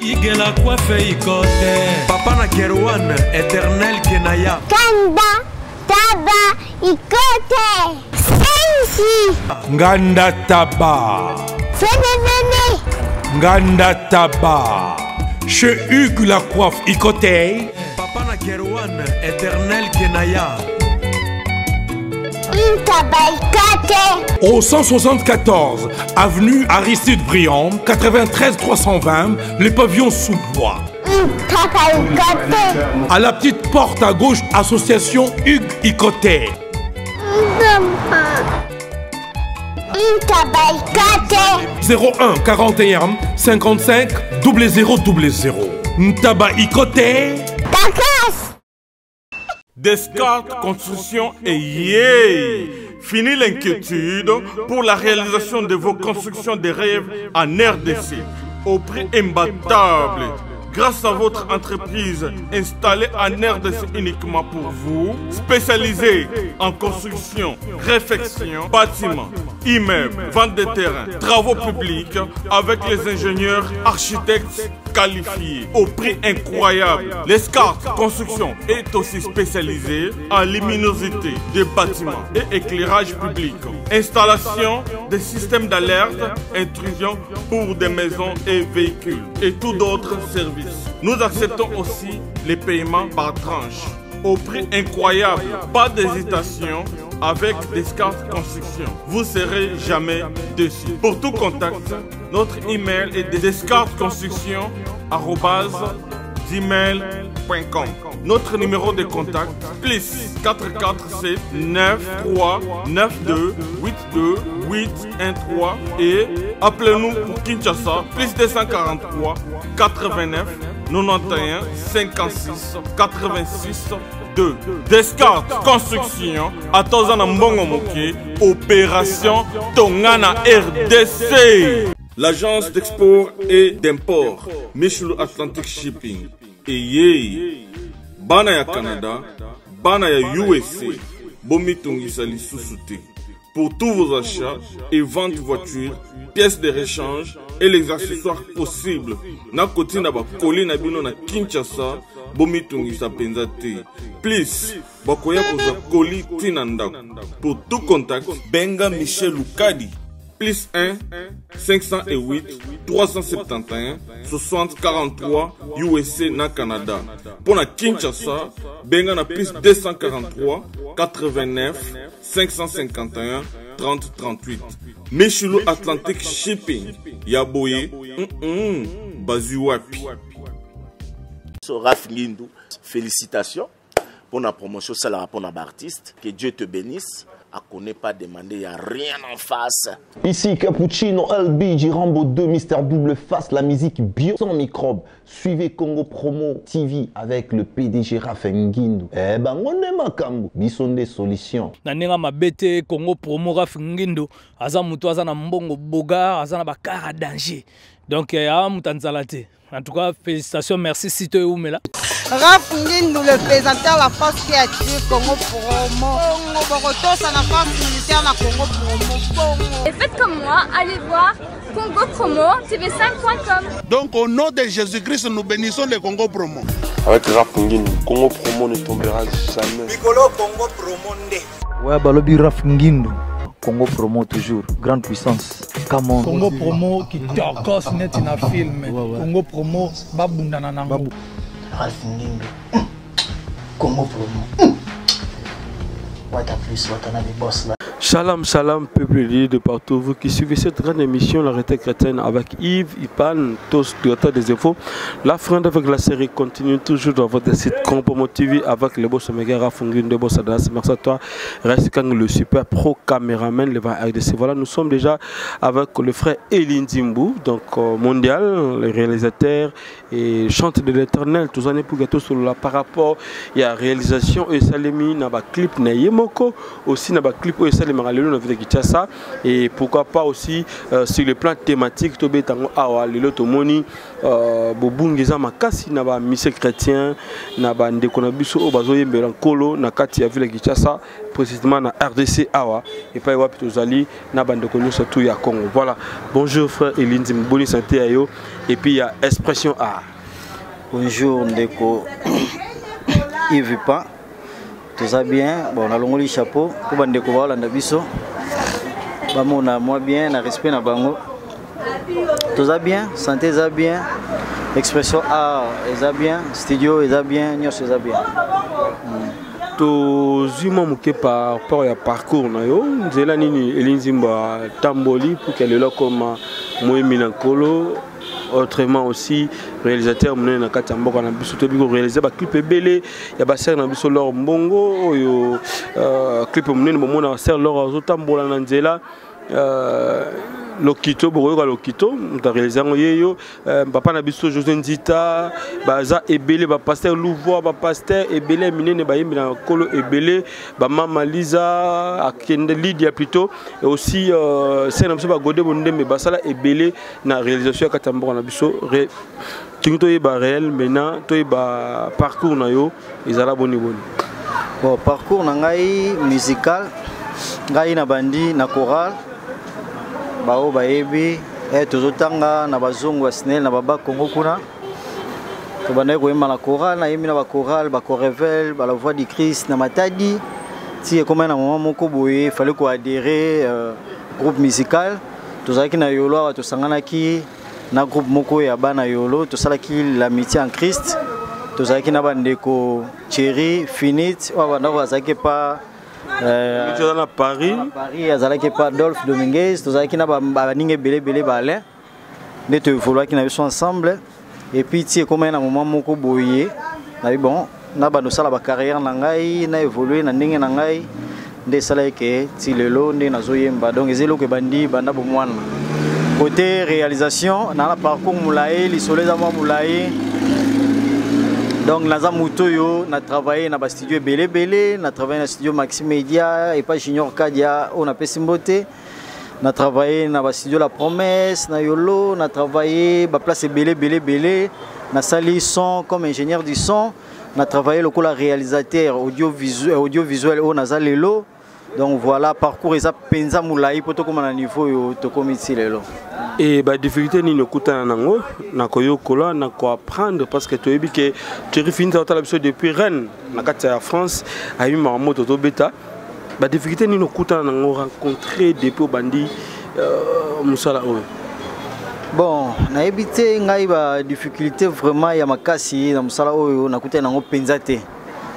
Igela coiffe ikote. Papa na Kerwan, éternel Kenaya. Kanda, taba, ikote. Sensi. Nganda taba. Fene. Nganda taba. Chez Hugues la coiffe ikote. Papa na Kerwan, éternel Kenaya. Au 174 avenue Aristide Briand, 93 320, les pavillons sous bois. À la petite porte à gauche, association Hugues Ikoté. 01 41 55 0000. Ntaba Ikoté. Descartes Construction et yeah! Fini l'inquiétude pour la réalisation de vos constructions de rêves en RDC au prix imbattable. Grâce à votre entreprise installée en RDC uniquement pour vous, spécialisée en construction, réfection, bâtiments, immeubles, vente de terrains, travaux publics avec les ingénieurs architectes qualifiés au prix incroyable. Descartes Construction est aussi spécialisée en luminosité des bâtiments et éclairage public. Installation des systèmes d'alerte, intrusion pour des maisons et véhicules et tout d'autres services. Nous acceptons aussi les paiements par tranche au prix incroyable. Pas d'hésitation avec Descartes Construction. Vous ne serez jamais déçus. Pour tout contact, notre email est descartesconstruction@gmail.com. Notre numéro de contact plus 447 93 92 82 813 et appelez-nous pour Kinshasa plus 243 89 91 56 86 2. Descartes Construction à Tozana Mbongo Moké, opération Tongana RDC. L'agence d'export et d'import Michel Atlantic Shipping et yé bana ya Canada, bana ya USA, bomitungisa lisusu. Pour tous vos achats et ventes de voitures, pièces de rechange et les accessoires possibles. Na koti na ba koli na bino na Kinshasa, bomitungisa penza te. Please, bakoya koza koli tinanda. Pour tout contact, benga Michel Lukadi. Plus 1 508 371 60 43 USA na Canada. Pour la Kinshasa, benga na plus 243 89 551 30 38. Michelo Atlantic Shipping. Yaboye. Bazuapi. Raph Ngindou, félicitations pour la promotion, ça la rapport à l'artiste. Que Dieu te bénisse. À qu'on n'ait pas demandé, il n'y a rien en face. Ici Cappuccino, LBG, Rambo 2, Mister Double Face, la musique bio sans microbes. Suivez Congo Promo TV avec le PDG Raph Ngindou. Eh ben, on est makambo, bison des solutions. Nanenga mabete Congo Promo Raph Ngindou, aza mutu aza na mbongo boga, aza na bakara danger. Donc, mutanzalate. En tout cas, félicitations, merci Sito Oumela. Raph Ngindou, le présentateur de la force créative Congo Promo. Ça la force militaire la Congo Promo. Et faites comme moi, allez voir Congo Promo, tv5.com. Donc au nom de Jésus-Christ, nous bénissons le Congo Promo. Avec Raph Ngindou, Congo Promo ne tombera jamais. Piccolo Congo Promo ndé. Ouais, balobi Raph Ngindou. Congo Promo toujours, grande puissance. Come on. Congo Promo qui t'orgosse net in a film. Congo Promo, babundana nango. Raph Ngindou. Congo Promo. Shalom, shalom, peuple de partout, vous qui suivez cette grande émission, La Réalité Chrétienne avec Yves, Ipan, tous directeurs des infos. La frande avec la série continue toujours dans votre site Compomo TV avec le boss Omega Raph Ngindou, boss Adas. Merci à toi, Reste le super pro caméraman, le RDC. Voilà, nous sommes déjà avec le frère Eline Zimbou, donc mondial, le réalisateur et chante de l'éternel. Tous en pour gâteau sur la par rapport, il y a réalisation et Salemi, n'a pas clip, n'a aussi n'a pas clip et Salemi dans la ville de Kinshasa et pourquoi pas aussi sur le plan thématique to betango awa lelo to moni bobungeza makasi na ba mission chrétien na ba ndeko na biso o bazoyembela nkolo na kati ya ville de Kinshasa précisément na RDC awa et pas wapi tozali na ba ndeko nyonso tout ya Congo. Voilà. Bonjour frère Elinzi, bonne santé à yo et puis il y a Expression Art. Bonjour ndeko Yves Pan. Tout ça bien, bon, on a le chapeau, pour bande de la biso. On a moi bien, on a respect na bango. Tout ça bien, santé ça bien, expression art ça bien, studio ça bien, nyos ça bien. To zuma muke par rapport à parcours na yo, nzela nini elinzimba tamboli pour qu'elle est là comme Moïmi Nankolo. Autrement aussi réalisateur mné na kati mboka na biso to biko réaliser ba clip belé ya ba ser na biso lor mbongo yo clip mné mo na ser lor azotambola na nzela Lokito bokoyoka Lokito muta réaliser yeyo papa na biso José Nzita baza ebele ba pasteur Louvois ba pasteur ebele minene ba yimbi na kolo ebele ba mama Liza akende Lydia plutôt et aussi c'est na biso ba godé bondembe basala ebele na réalisation ya katamboka na biso tinto yeba réel maintenant to yeba parcours na yo ezala boni boni. Bon parcours na ngai musical ngai na bandi na chorale bao baebi tozotanga na bazungu Snell na baba Congo kuna to banaye koyemba na chorale na yemi na ba chorale ba Corevel ba la voix du Christ na Matadi ti comme na moment moko boye fallait ko adhérer groupe musical tozalaki na yolo to sanganaki na groupe moko ya bana yolo to salaki l'amitié en Christ tozalaki na bandeko Thierry Finite wa bana bazaki pa à Paris. Paris, azalaki pas Adolphe Dominguez, tozalaki na ba ninge belé balé. Ne te vouloir qui n'avaient ensemble et puis tu comme un moment moko boyé. Na bon, na ba no sala ba carrière na ngai, na évoluer na ndenge na ngai. Nde sala ke ti lelo nde nazoyemba. Donc ezelo ke bandi banda bo mwana. Côté réalisation, na la parcours moulaye, li soleil za moulaye. Donc, Naza Moutoyo, on a travaillé dans le studio Belé, on a travaillé dans le studio Maxime Media et pas Junior Kadia, on a fait Simboté. On a travaillé dans le studio La Promesse, na Yolo, on a travaillé dans la place Belé, on a sali son comme ingénieur du son, on a travaillé le réalisateur audiovisuel au Naza Lelo. Donc voilà, parcours et ça penza moulaï pour tout comme un niveau to comité lelo. Et bah difficulté ni no kuta nango na koyo kola na ko apprendre parce que tu es que tu refines ta l'épisode depuis Rennes na kati ya France a eu ma moto to beta bah difficulté ni no kuta nango rencontrer depuis bandi musala o. Bon, na ebité ngai ba difficulté vraiment ya makasi na musala o na kuta nango penza te.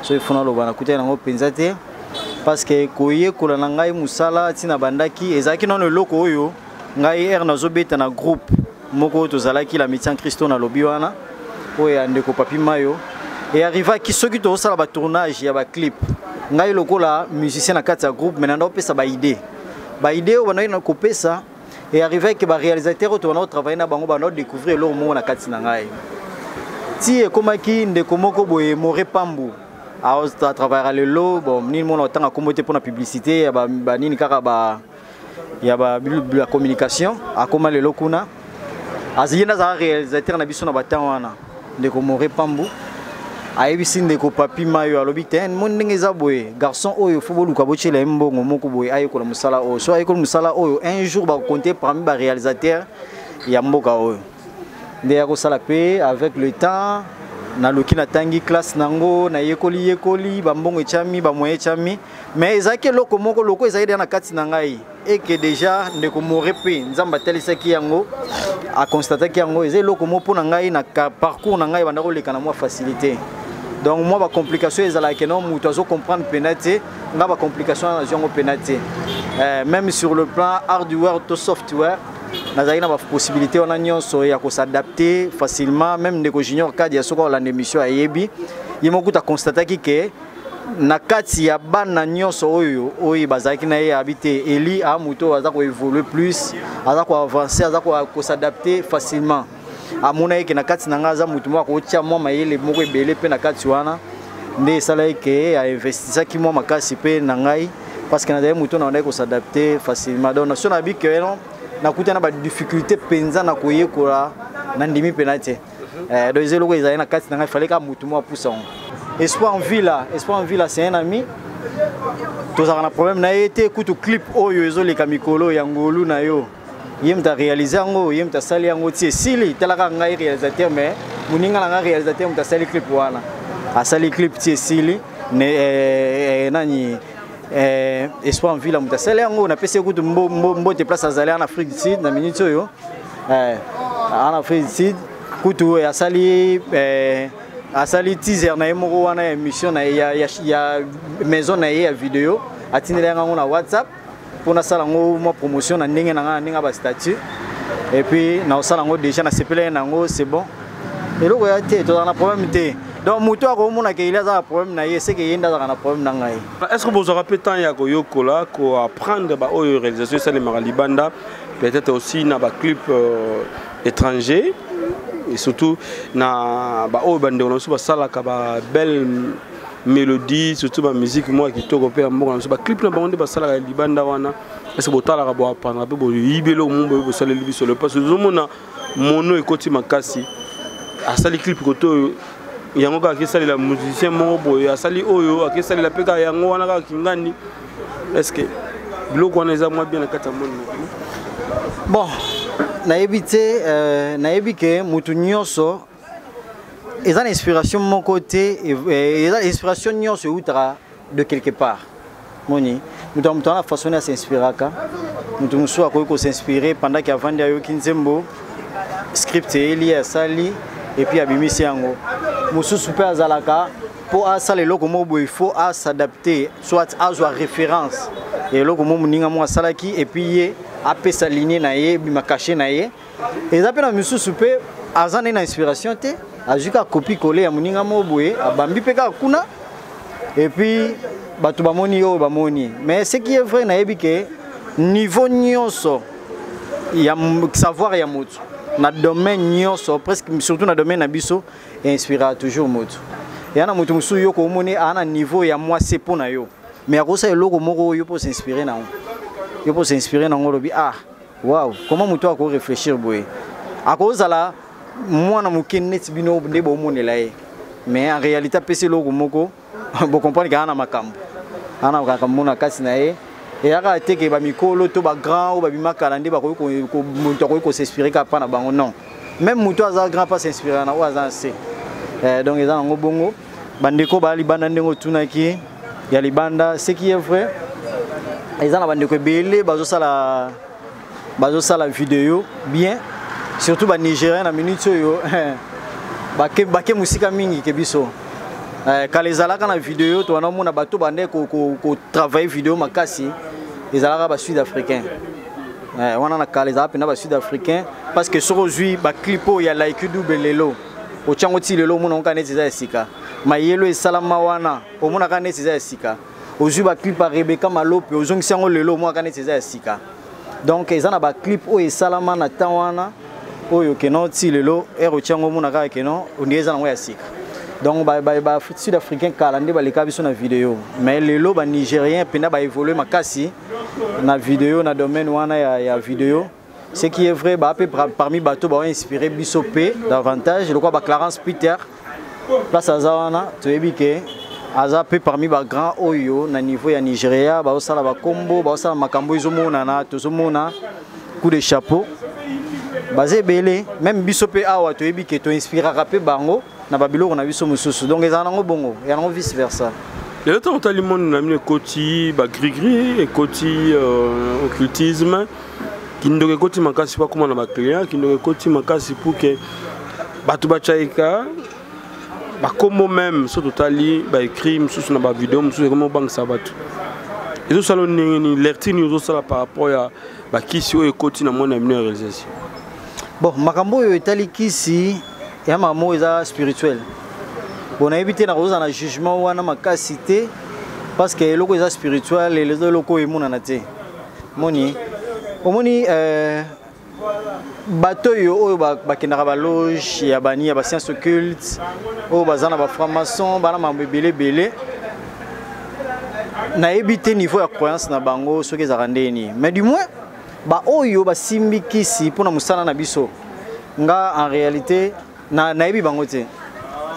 So il faut na lo ba na kuta nango penza te. Parce que koye kola na ngai musala tina bandaki ezaki non loko oyo ngai nazo beta na groupe moko tozalaki la mission Christo na lobi wana oyo andeko papi mayo et arriva ki soki to sala ba tournage ya ba clip ngai lokola musicien na kati ya groupe mais na pesa ba idée o bana na kopesa et arriva que ba réalisateur to na travailler na bango bana découvrir lo mo na kati na ngai ti e komaki ndeko moko boye Moré Pambu à travers le lot, bon, ni mon temps à commoter pour la publicité, ni il y a la communication, à comment le lokuna. Azina za réalisateur na biso na batanwana, de ko Moré Pambu. Ayebisin de ko papi mayo alobiten, mon ndengeza boye, garçon oyo faut boluka bochela mbongo moko boye ayeko la musala oyo. So ayeko musala oyo, un jour ba compter parmi ba réalisateur ya mboka oyo. Ndeya ko sala pe avec le temps. Na loki na tangi classe nango na yekoli ba mbongo chami ba moye chami mais ezaki loko moko loko ezaki na kati na ngai et que déjà ndeko Moré pe nzamba telisaki yango a constater ki yango ezaki loko moko na ngai na parcours na ngai banda ko leka na moi facilité donc moi ba complication ezala que non muto azo comprendre penate nga ba complication na jongo penate même sur le plan hardware to software nazali na possibilité on a nyonso ya ko s'adapter facilement même ndeko Junior Kadia soko la émission ayebi yimokuta constater que na kati ya bana nyonso oyo bazaki na ye habité Eli a muto aza ko évoluer plus aza ko avancer aza ko s'adapter facilement amona yeke na kati na ngaza mutu moko otia mwa mayele moko ebele pe na kati wana nde sala yeke a investisa ki mwa makasi pe na ngai parce que na muto na ko s'adapter facilement donc nation na bi que non na kuta na difficulté penza na koyekola na ndimi penate donc ils ont na kati na fallait ka mutu mo poussa espoir en ville c'est un ami tous on a problème na été kutu clip oyo ezoli ka mikolo ya ngolu na yo yem ta réaliser ngo yem ta sali ngo tie sili telaka ngai réalisateur mais muninga na réalisateur muta sali clip wana a sali clip tie sili ne nani espoir en ville muta sali ngo na pese kutu mbo te place azali en Afrique du Sud na minute yo en Afrique du Sud kutu ya sali teaser na yemo wana émission na ya maison na ya vidéo atinela ngo na WhatsApp pour na sala ngo mo promotion na ndenge na nga ba statut et puis na sala ngo déjà na sepele na ngo c'est bon et loko ya té to na problème té donc muto ko mona ke il a un problème na ye c'est que yenda na problème na ngai est-ce que vous aurez temps ya ko yokola ko apprendre ba o réalisation ça les Maralibanda peut-être aussi na ba clip étranger et surtout na ba o bande on so ba sala ka ba belle mélodie surtout ma musique moi qui toko pe moko na so ba clip na bango de ba sala libanda wana est-ce que botala ka bo apprendre pe bo yibelo mumbo bo sala libi sur le parce que zomona mono ekoti makasi asali clip koto yango ka kesali la musicien moko boyo asali oyo akesali la peka yango wana ka kingani est-ce que biloko wana eza moi bien na kata mono bon nayebi ke mutu nyonso eza na inspiration mon côté eza inspiration nyonso utara de quelque part moni mutu na façon ya s'inspiraka mutu musu akoki ko s'inspirer pendant que avant d'ayo kinzembo script eli ya sali et puis abimisi yango musu super azalaka pour asala eloko mo bo il faut s'adapter soit azwa référence et eloko mo muninga mo asalaki et puis ye apesa ligne na ye bima caché na ye et ça pe na musu super azana na inspiration te ajuka copie coller ya muninga mo boye abambi peka kuna et puis batu bamoni yo bamoni mais ce qui est vrai na yebi ke niveau nyonso ya savoir ya moto na domaine nyonso presque surtout na domaine na biso inspira toujours moto ya na moto musu yo ko moni ana niveau ya moi c'est pour na yo mais akosa eloko moko yo pour s'inspirer na yo pour s'inspirer na ngolobi ah waouh comment moto ako réfléchir boye akozala moi na mukene tibino ndebo monela ye mais en réalité pese eloko moko bo comprendre kana makambo ana makambo kasi na ye et aka teke ba mikolo to ba grand ou ba bimakala ndi ba ko moto ko s'inspirer ka pa na bango non même moto aza grand pas s'inspirer na oza c'est donc eza ngo bongo bandeko ba libanda ndengo tunaki ya libanda ce qui est vrai eza na bandeko belé bazo sala vidéo bien surtout ba Nigérien na minute yo bake musika mingi ke biso kalezalaka na vidéo to wana mona bato bande ko travailler vidéo makasi ezalaka ba sud-africain wana na kalezala pe na ba sud-africain parce que sur aujourd'hui ba clipo ya like double lelo o chango ti lelo mona onka neti za esika mayelo esalama wana o mona ka neti za esika aujourd'hui ba clip a Rebecca Malope o zongi sango lelo mona ka neti za esika donc ezana ba clip o esalama na tawana oyo keno ti lelo ero chango mona ka keno ondeza na ya sika donc ba sud-africain kala nde baleka biso na vidéo mais lelo ba nigérien pena ba évoluer makasi na vidéo na domaine wana ya vidéo ce qui est vrai ba parmi bato ba inspiré biso pe davantage le quoi ba Clarence Peter place azawana to ebike aza pe parmi ba grand oyo na niveau ya Nigeria ba osala ba combo ba osala makambo izomona na tozomona coup de chapeau basé belé même biso pe awa to ebike to inspirera pe bango na babilo na biso mususu donc ezana ngo bongo et non vice versa le temps on tali monde na mine koti ba gris et koti occultisme qui ndoke koti makasi pas comment na ba client qui ndoke koti makasi pour que batu ba chaika ba comme même so totali ba écrit mususu na ba vidéo mususu comme bank sa batu et tout ça ni lertini tout ça par rapport à ba kisi o koti na mona mine réalisation bon makambo yo etali kisi ya mamo eza spirituel bon na éviter na roza na jugement wana makasi te parce que loko eza spirituel et les loko emona na te moni omoni bato yo oyo bakendaka ba loge ya bani ya ba science occulte oyo bazana ba franc-maçon bana mambebele belé na éviter niveau ya croyance na bango soki ezalaka ndeni mais du moins ba oyo basimbi kisi mpona mosala na biso nga en réalité nayebi bango te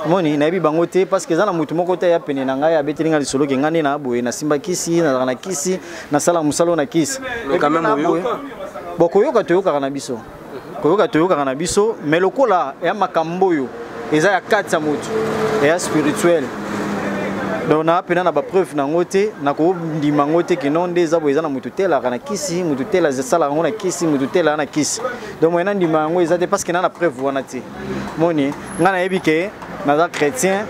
moni nayebi bango te parce que eza na motu moko te ya pene na ngai abeteli nga lisolo ke nga nde na boye nasimba kisi nazalaka na kisi nasala mosala na kisi bon koyoka toyokaka na biso mais lokola ya makambo oyo eza ya kati ya motu eya spirituel donc na pena na ba preuve nango te na ko ndima ngo te kino nde eza boye eza na motu telaka na kisi motu tela ezasala ngo na kisi motu tela na kisi donc moi na ndima ngo eza te parce que na preuve wana te moni nga na yebi ke naza chrétien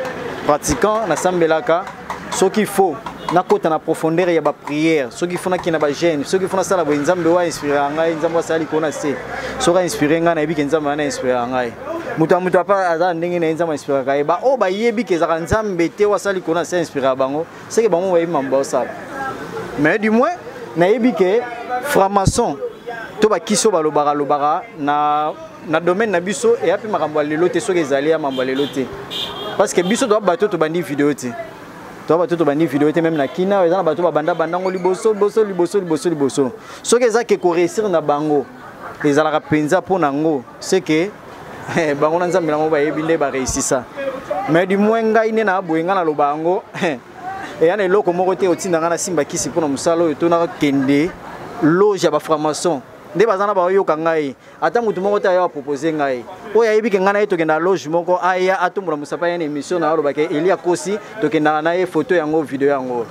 pratiquant na sambelaka ce qu'il faut na kota na profondeur ya ba prière ce qu'il faut na kina ba jeûne ce qu'il faut na sala bo nzambe wa inspirer ngai nzambe wa sali kona se so ka inspirer nga na yebi ke nzambe na inspirer ngai mutu apa aza ndenge na nzambe inspirer kai ba o ba yebi ke za nzambe te wa sali kona se inspirer bango c'est que bango wa yebi mamba osala mais du moins na yebi ke franc-maçon to ba kiso ba lobara na domaine na biso et api makambo ya lelo te soki ezali ya mambo ya lelo te parce que biso to bato to bandi vidéo te même na kina eza na bato babanda bandango liboso soki eza ke ko réussir na bango ezalaka penza po nango c'est que bango na nzambe nango bayebi nde ba réussisa mais du moins ngai ne na boyenga na lobango eya na eloko moko te otinda nga na simba kisi mpona mosala oyo tona kende loge ya bafranc-maçon nde bazana bayoka ngai ata mutu moko te aya propose ngai oyo ayebi ke ngai na ye tokenda loge moko aya atombola mosapa ya na émission na alobake Elia Kosi tokendaka na ye photo yango video yango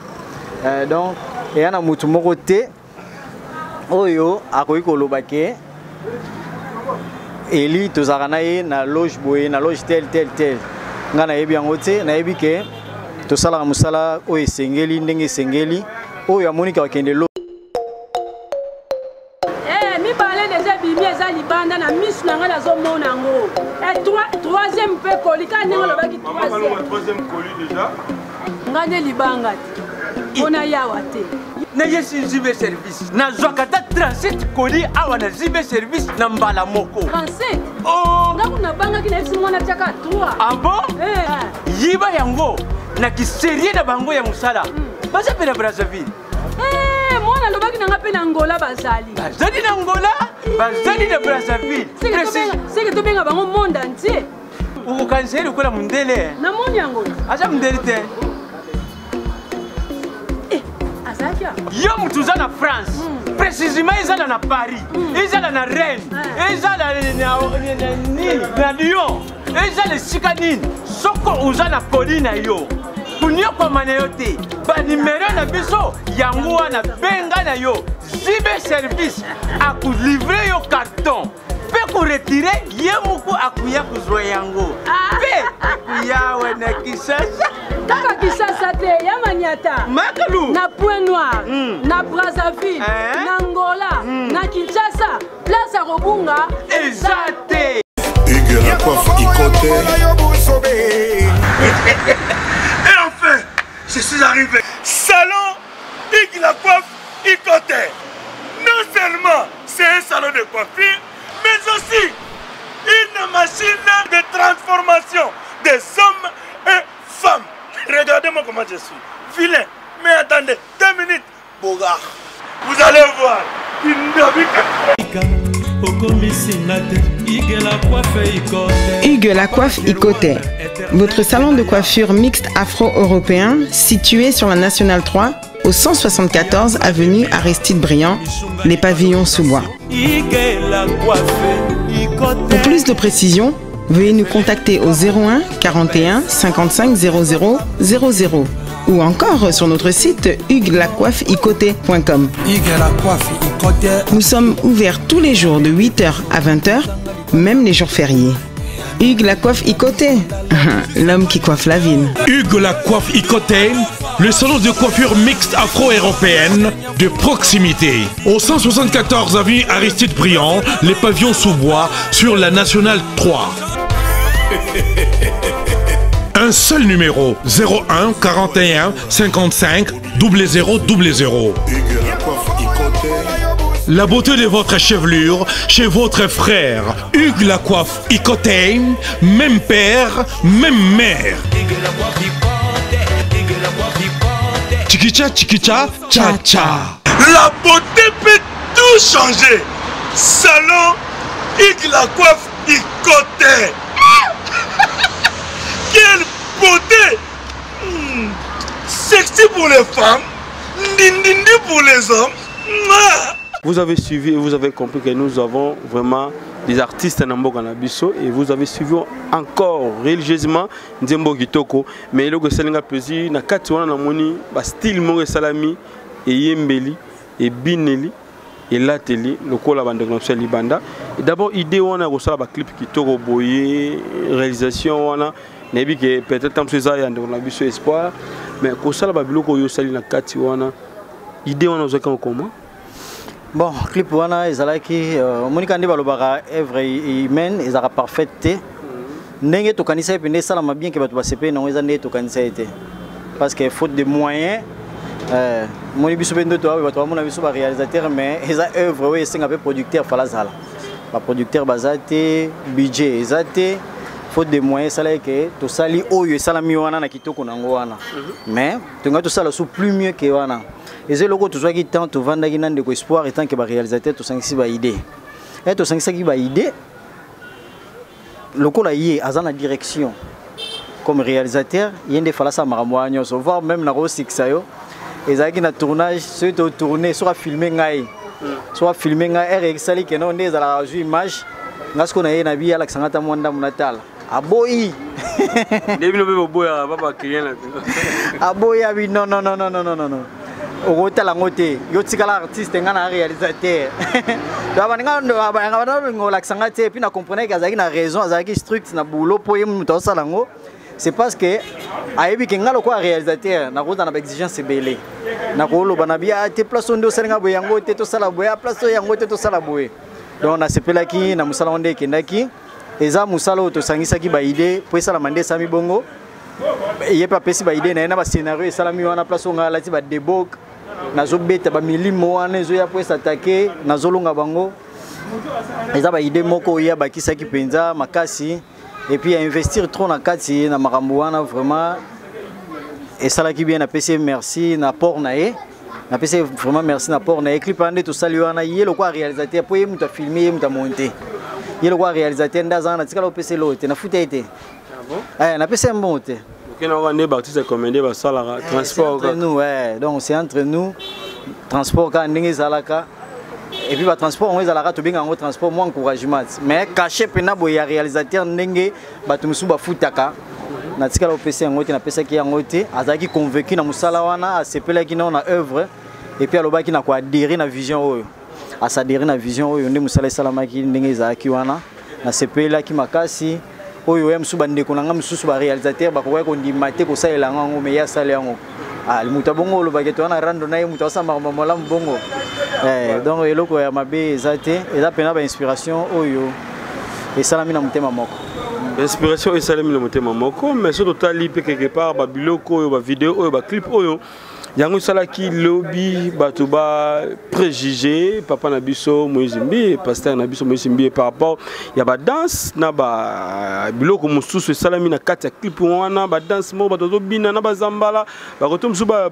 donc eya na mutu moko te oyo akoki koloba ke Eli tozalaka na ye na loge boye na loge tel ngai nayebi yango te nayebi ke tosalaka mosala oyo esengeli ndenge esengeli oyo amonika bakende loge libanda na misu na nga nazomona yango troisième mpe koli ka ndenge olobaki troisième koli déjà nga nde libanga te mpona yawa te naye si zibe service nazwaka ata 37 koli awa na zibe service na mbala moko 37 nga kuna bangaki na yesu mwana tiaka 3 ah bon yiba yango na kiserie na bango ya mosala baza mpe na Brazzaville mwana lobaki nanga mpe na Angola bazali na Angola bazali na Brazzaville seke tobenga bango monde entier ukokaniseli ukola mundele na moni yango aza mundele te azaki yo mutu uza na France précisément ezala na Paris ezala na Rennes ezala na Lyon ezala esika nini soko uza na koli na yo kunyokoma na yo te banimero na biso yango wana benga na yo zibe service akulivre yo carton mpe koretire ye moko akuya kozwa yango mpe akuyawe na Kinshasa kaka Kinshasa te ya Maniata Makalu na Point Noir na Brazzaville na Angola na Kinshasa place ya Robunga eza te Hugues la coiffe Ikote. Et enfin, je suis arrivé. Salon Hugues la coiffe Ikote. Non seulement c'est un salon de coiffure, mais aussi une machine de transformation des hommes et femmes. Regardez-moi comment je suis. Vilain. Mais attendez, 2 minutes. Bogard. Vous allez voir. Hugues la coiffe Ikote, votre salon de coiffure mixte afro-européen situé sur la Nationale 3 au 174 avenue Aristide Briand, les pavillons sous bois. Pour plus de précisions, veuillez nous contacter au 01 41 55 00 00 ou encore sur notre site hugueslacoiffeikote.com. Nous sommes ouverts tous les jours de 8h à 20h, même les jours fériés. Hugues la coiffe Ikote, l'homme qui coiffe la ville. Hugues la coiffe Ikote, le salon de coiffure mixte afro-européenne de proximité. Au 174 avenue Aristide Briand, les pavillons sous bois sur la Nationale 3. Un seul numéro, 01 41 55 00 00. La beauté de votre chevelure chez votre frère. Hugues la coiffe Ikote, même père, même mère. Chikicha, chikicha, cha cha. La beauté peut tout changer. Salon Ig la coiffe Ikote. Quelle beauté! Sexy pour les femmes, ndindi pour les hommes. Vous avez suivi et vous avez compris que nous avons vraiment des artistes en Ambo Canabiso et vous avez suivi encore religieusement Nzembo Kitoko. Mais le Selinga Plaisir, na kati wana na moni ba style mo salami et yembeli et bineli et lateli le kola bande comme libanda. Et d'abord idée wana ko sala ba clip Kitoko boye réalisation wana nebi que peut-être tam ça ya ndona biso espoir mais ko sala ba biloko yo sali na kati wana idée wana ozaka comment. Bon, clip wana ezalaki monika ndi balobaka œuvre humaine ezaka parfaite ndenge to kanisa epende sala mabien ke bato basepe na eza ndenge to kanisa ete parce que faute de moyens moni biso bendo to bato bamona biso ba réalisateur mais eza œuvre oui senga pe producteur fala zala ba producteur bazate budget ezate faute de moyens sala ke to sali oyo sala mi wana na kitoko nango wana mais to nga to sala sous plus mieux que wana. Et c'est le coup tout ça qui tente de vendre des espoirs et tant que les réalisateurs tout ça qui va idée. Et tout ça qui va idée. Le coup là y est à la direction comme réalisateur il y a des fois ça maramoignon se voir même la rose ça yo. Et ça qui na tournage soit tourner soit filmer ngai soit filmer ngai et sali que non des à la jouer image. Ngas qu'on a y na bi Alex ngata mwanda munatal. Aboyi. Debi no be boya papa client là. Aboyi abi non. Au la moté, yo tikala artiste ngana réalisateur. Puis na comprenait qu'il y a raison, il y a structure na boulot pour muto salango. C'est parce que ayebi ke ngalo ko réalisateur na ko na exigence belé. Na ko lo banabia te place ndo salinga boyango te to sala boya place yango te to sala boye. Donc na sepelaki na musala onde kendaki eza musala to sangisa ki ba idée pour sala mande sami bongo. Il y a pas pesi ba idée na ba scénario et sala mi wana place on la ti ba debok. Nazo beta ba milimo wana zo ya pour s'attaquer nazo longa bango eza ba idée moko ya ba kisaki penza makasi et puis investir trop na kati na makambo wana vraiment et ça qui bien na PC merci na port na e na PC vraiment merci na port na clip ande to sali wana yelo kwa réalisateur pour yemu ta filmer yemu ta monter yelo kwa réalisateur ndaza na tikala PC lote na futa été na PC monter. Transport nous ouais donc c'est entre nous transport quand ndenge zalaka et puis ba transport on ezalaka to binga ngo transport moi encouragement mais caché pena boya réalisateur ndenge bato musu ba futaka na tikala opesi ngote na pesa ki ngote azaki convaincu na musala wana asepela ki na œuvre et puis alobaki na ko adhérer na vision oyo asadhérer na vision oyo ndenge musala salamaki ndenge zaki wana na sepela ki makasi oyo yem subande ko nanga mususu ba réalisateur ba ko ko ndimate ko salela ngo me ya sala ngo le muta bongo lo bageto na rando na muta sa mamola mbongo donc eloko ya mabe ezate eza pena ba inspiration oyo et salami na mutema moko inspiration et salami na mutema moko mais surtout tali pe quelque part ba biloko oyo ba vidéo oyo ba clip oyo yango salaki lobby bato ba préjugé papa na biso Moizimbi pasteur na biso Moizimbi par rapport ya ba danse na ba biloko mususu salami na kati ya clip wana ba danse mo bato bina na ba zambala ba kotom su ba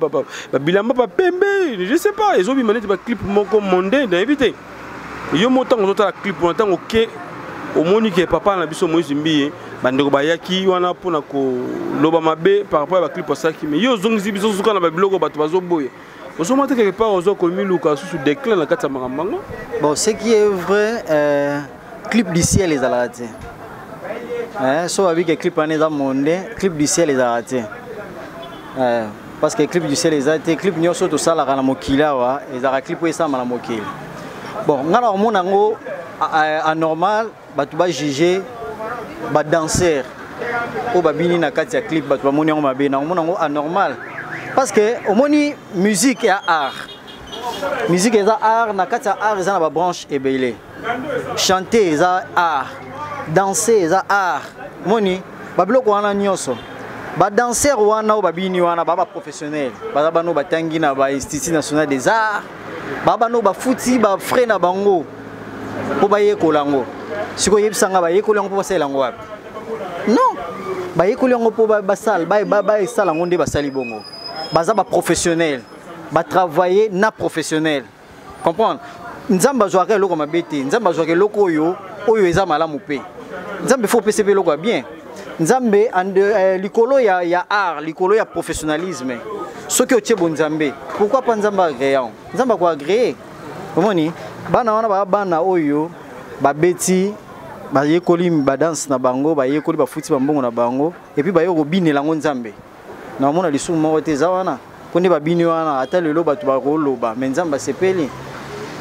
bilamba ba pembe je sais pas ezo bi manete ba clip moko monde na éviter yo motango zota clip wana tango ke au monique papa na biso Moizimbi bandeko bayaki wana pona ko loba mabe par rapport à clip ça qui mais yo zongi biso suka na biloko bato bazoboye osomata quelque part ozo komi luka sous déclin na kata makambango. Bon ce qui est vrai clip du ciel les alate so avec clip en eza monde clip du ciel les alate parce que clip du ciel les alate clip nyoso to sala kana mokila wa ezara clip esa mala mokila bon ngala mona ngo anormal bato ba juger ba danseur o babini na kati ya clip bato ba moni ngo mabe na mona ngo anormal parce que au moni musique et art musique et art na kati ya art eza na ba branche ebele chanter eza art danser eza art moni ba biloko wana nyoso ba danseur wana o babini wana ba professionnel ba bano batangi na ba institut national des arts ba bano ba futi ba frais na bango po ba yekolango siko yebisanga ba yekolango po basalango wapi non ba yekolango po basal ba sala ngonde basali bongo baza ba professionnel ba travailler na professionnel comprendre nzamba azwaka eloko mabe te nzamba azwaka eloko oyo eza malamu pe nzambe faut pese pe eloko bien nzambe likolo ya art likolo ya professionnalisme soki otie bon nzambe pourquoi pas nzamba agréant nzamba ko agréer omoni bana wana bana oyo babeti bayekoli ba danse na bango bayekoli ba futi ba mbongo na bango et puis bayoko binela ngo nzambe na mona lisumu moko te za wana konde babini wana ata lelo batu ba roloba mais nzamba sepeli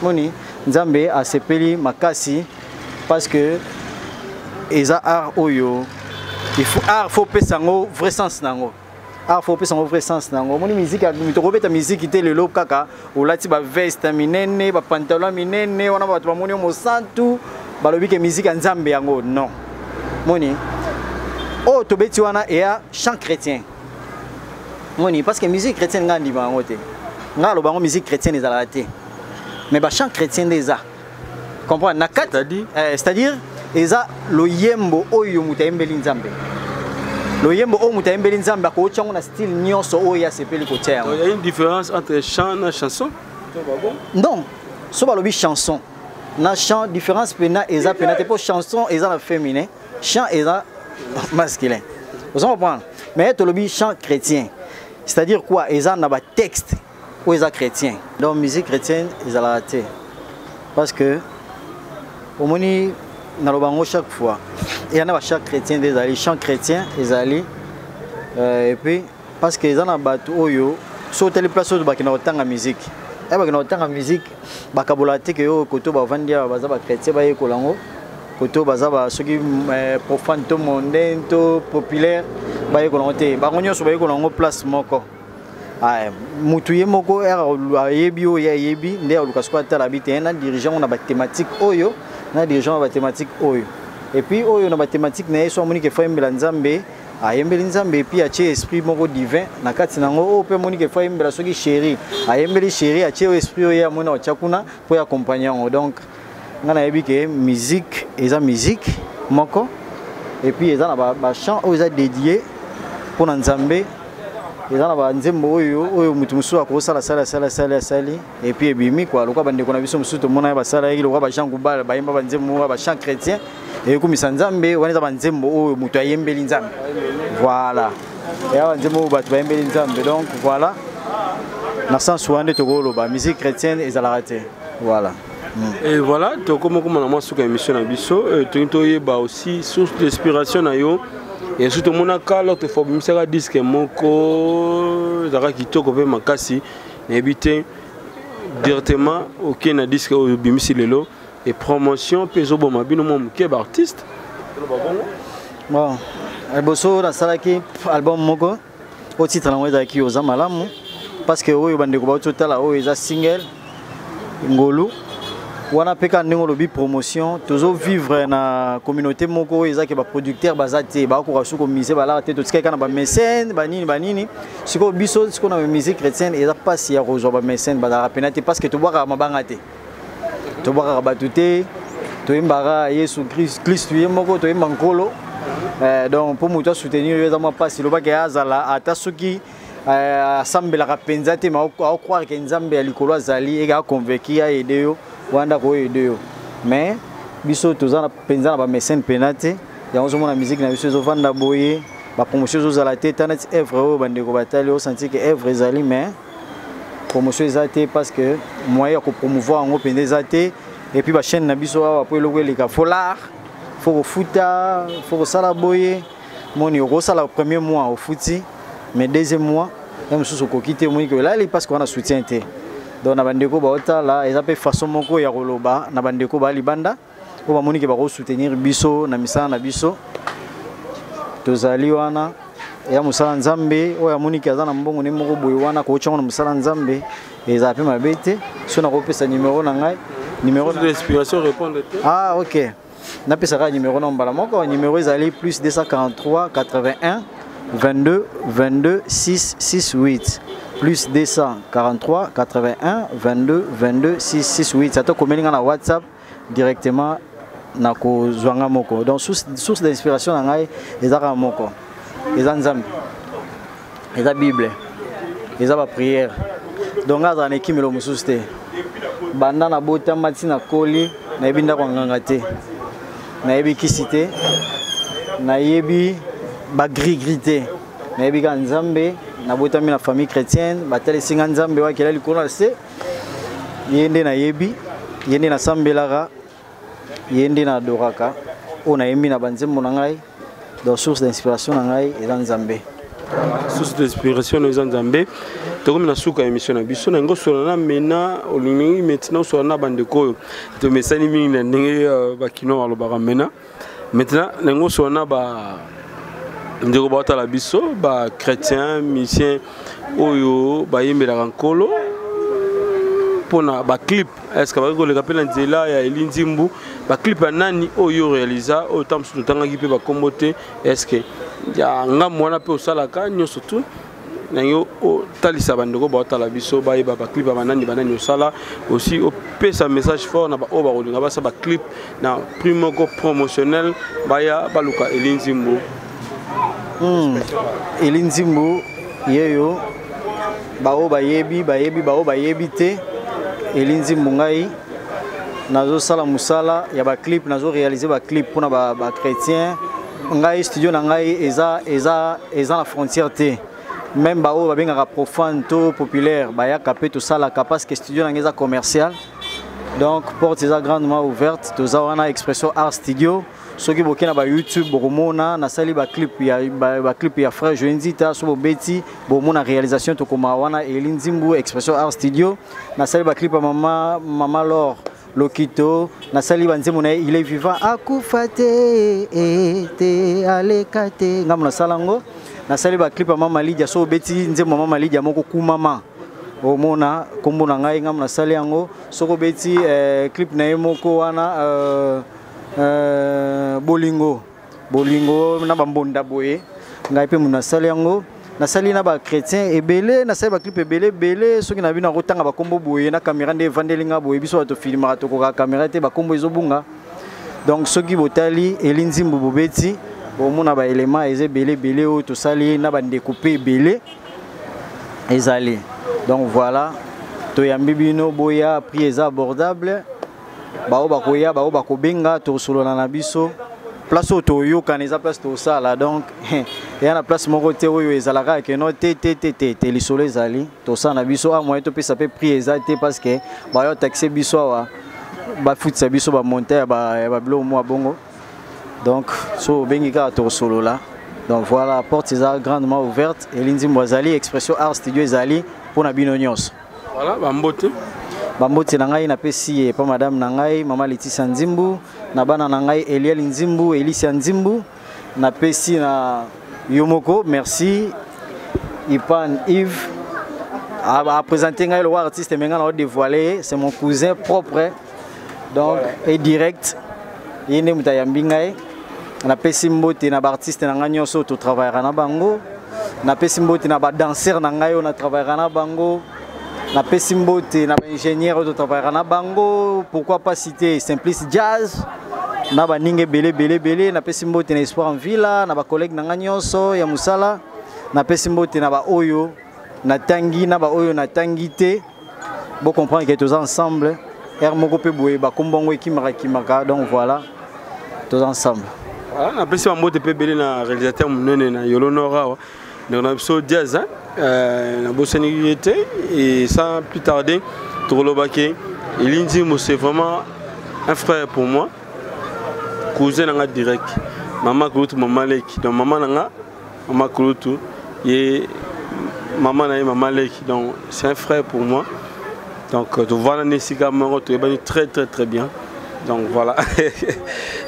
moni nzambe a sepeli makasi parce que eza art oyo il faut pesa ngo vrai sens nango art faut pesa ngo vrai sens nango moni musique mitokobeta musique te lelo kaka olati ba veste minene ba pantalon minene wana batu ba moni mo santu balobi ke musique nzambe yango non moni oh tobeti wana ea chant chrétien moni parce que musique chrétienne ngandi bango te ngalo bango musique chrétienne ezala te mais ba chant chrétien déjà comprendre na kat c'est-à-dire eza loyembo oyo mutayembeli nzambe loyembo oyo mutayembeli nzambe ko chango na style nyonso oyo ya sepeli ko tia il y a une différence entre chant et chanson non so balobi chanson na chant différence pena eza pena te pour chanson eza na féminin chant eza masculin vous comprenez mais to lobi chant chrétien c'est-à-dire quoi eza na ba texte ou eza chrétien donc musique chrétienne eza la raté parce que au moni na lobango chaque fois il y en a chaque chrétien des alliés chant chrétien des alliés et puis parce que eza na bato oyo sauter les places de bakina otanga musique et bakina otanga musique bakabola te que koto ba vandia baza ba chrétien ba yekolango koto baza ba soki profane to mondain to populaire ba yekolango te ba ngonyo so ba yekolango place moko ah mutu ye moko ayebi o ya yebi nde aluka sko atala bité na dirigeant na ba thématique oyo na dirigeant ba thématique oyo et puis oyo na ba thématique na yeso moni ke fayembela nzambe ayembeli nzambe puis atie esprit moko divin na kati nango o pe moni ke fayembela soki chéri ayembeli chéri atie esprit oyo ya mona ochakuna po ya accompagnant donc ngana yebi ke musique eza musique moko et puis eza na ba chant oyo eza dédié pour nzambe eza na ba nzembo oyo mutu musu akosala sali et puis ebimi quoi lokwa bandeko na biso musu to mona ba sala yiki lokwa ba chant kubala ba yemba ba nzembo ba chant chrétien et comme nzambe wana ba nzembo oyo mutu ayembeli nzambe voilà et ba nzembo ba yembeli nzambe donc voilà na sens wande to golo ba musique chrétienne ezala raté voilà. Et voilà, donc comme on a sur émission na biso, tu ba aussi source d'inspiration na yo. Et surtout mon cas l'autre fois me sera disque moko zara kitoko pe makasi n'habiter directement aucun na disque au bimisi lelo et promotion peso bon mabino mon ke artiste. Bon, boso na salaki album moko au titre na weza ki oza malamu parce que oyo bande ko ba totala oyo eza single ngolu wana peka ndingo lobi promotion tozo vivre na communauté moko ezaki ba producteur bazate ba ko rasuko mise bala te to tsika na ba mécène banini siko biso siko na musique chrétienne eza pas si ya rejoindre ba mécène ba rapena te parce que to boka mabanga te to boka batute to imbara Yesu Christ ye moko to imbankolo donc pour muto soutenir eza mo pas si lo ba ke azala ata soki assemble la penza te ma ko croire que nzambe ya likolo azali e ga convaincu ya aider yo wanda ko aider mais biso tozana penza na ba mécène penate ya ozo mona musique na biso zo vanda boye ba promotion zo zala te tanet œuvre o bande ko batali o senti que œuvre ezali mais promotion ezate parce que moyen ko promouvoir ngo pende ezate et puis ba chaîne na biso wa po eloko eleka folar faut futa faut sala boye moni ko sala premier mois au futi mais deuxième mois même sous ko quitter moni que là parce qu'on a soutien te donc na bandeko ba otala eza pe façon moko ya koloba na bandeko ba libanda o ba moni ke ba ko soutenir biso na misala na biso tozali wana ya musala nzambe o ya moni ke azana mbongo ne moko boye wana ko chongo na musala nzambe eza pe mabete so na ko pesa numéro na ngai numéro d'inspiration répondre ah OK na pesa ka numéro na mbala moko numéro ezali plus 243 81 22 22 668 plus 243 81 22 22 668 ça te communique na WhatsApp directement na ko zwanga moko donc source d'inspiration na ngai ezaka moko eza nzambe eza bible eza ba prière donc aza na ekimelo mosusu te banda na botama ntina koli nayebi ndako nganga te nayebi kisi te nayebi bagri-gri te nayebi ka nzambe nabotami na famille chrétienne batalesinga nzambe wakela likolo na se ye nde nayebi ye nde nasambelaka ye nde nadoraka oyo nayembi na banzembo na ngai donc source d'inspiration na ngai eza nzambe source d'inspiration eza nzambe tokomi na suka émission na biso na ngo solana mena olingi maintenant solana bandeko oyo to mesani mingi na ndenge bakino balobaka mena maintenant na ngo solana ba ndeko batala biso ba chrétien musicien oyo bayembelaka nkolo pona ba clip est-ce que ba koleka pe na nzela ya Elinzimbu ba clip ya nani oyo réalisa o tamsu tangaki pe ba kombote est-ce que ya ngam wana pe osalaka nyonso tout na yo talisa bandeko batala biso ba yeba ba clip ba nani osala aussi o pesa message fort na ba o ba kolinga ba sa ba clip na primo ko promotionnel ba ya baluka Elinzimbu Elinzimbu yeyo bao bayebi bao bayebi te Elinzimbu ngai nazo sala musala ya ba clip nazo réaliser ba clip pour na ba chrétien ngai studio na ngai eza na frontière te même bao ba benga profane to populaire ba ya kapé to sala parce que studio na ngai eza commercial donc porte eza grandement ouverte to za wana expression art studio soki bokena ba YouTube bomona na sali ba clip ya frère Joenzita so beti bomona réalisation to koma wana Elinzimbu expression art studio na sali ba clip ya mama Laure Lokito na sali banzemo na il est vivant akufate te alekate ngam na salango na sali ba clip ya mama Lydia so beti nzemo mama Lydia moko kumama omona kombo na ngai ngam na sali yango soko beti clip na yemoko wana bolingo na bambonda boye ngai pe muna sali yango na sali na ba chrétien ebele na sali ba clip ebele soki na bina kotanga ba kombo boye na caméra nde vandelinga boye biso to filmera to ko caméra te ba kombo ezobunga donc soki botali Elinzimbu bobeti bomona ba élément ezebele o to sali na ba ndekupe ebele ezali donc voilà to yambi bino boya prix abordable bao bakoya bao bakobenga to solona na biso place to yoka neza place to sala donc ya na place moko te oyo ezalaka ke no te lisolo ezali to sa na biso a moyen to pesa pe prix ezate parce que ba yo taxer biso wa ba futsa biso ba monter ba blo mo bongo donc so bengi ka to solola donc voilà porte est grandement ouverte Elinzimbu ezali expression art studio ezali pour na bino nyos voilà bambote bambote na ngai na pesi pa madame na ngai mama Leticia Nzimbu na bana na ngai Eliel Nzimbu Elicia Nzimbu na pesi na yomoko merci Ipan Yves a présenté ngai le artiste menga na dévoiler c'est mon cousin propre donc et direct yene mutayambi ngai na pesi mbote na ba artiste na ngai nyonso to travailler na bango na pesi mbote na ba danseur na ngai na travailler na bango na pesimbote na ingénieur de travailler na bango pourquoi pas citer Simplice Jazz na ba ninge belé na pesimbote na Espoir en Villa na ba collègue na nganyonso ya musala na pesimbote na ba oyo na tangi na ba oyo na tangité bon comprendre que tous ensemble er moko pe boye ba kombongo kimaka donc voilà tous ensemble voilà na pesimbote pe belé na réalisateur munene na Yolonora donc on a besoin de jazz na bosani était et sans plus tarder Tolobake Elinzimbu c'est vraiment un frère pour moi cousin nanga direct maman Kulutu maman Leki donc maman nanga maman Kulutu et maman na maman Leki donc c'est un frère pour moi donc de voir Nesika Maro tu es très bien donc voilà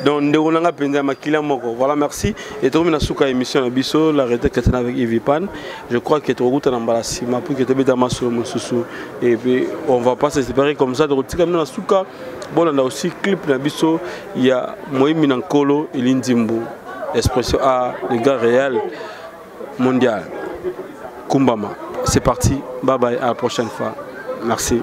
donc ndonga penza makila moko voilà merci et tout na suka émission na biso la rete que avec Ivipan je crois que tu route na mbalasi ma pour que tu beta masolo mususu et puis on va pas se séparer comme ça de route na suka bon on a aussi clip na biso il y a Moïmi Nankolo Elinzimbu expression à le gars réel mondial Kumbama c'est parti bye bye à la prochaine fois merci.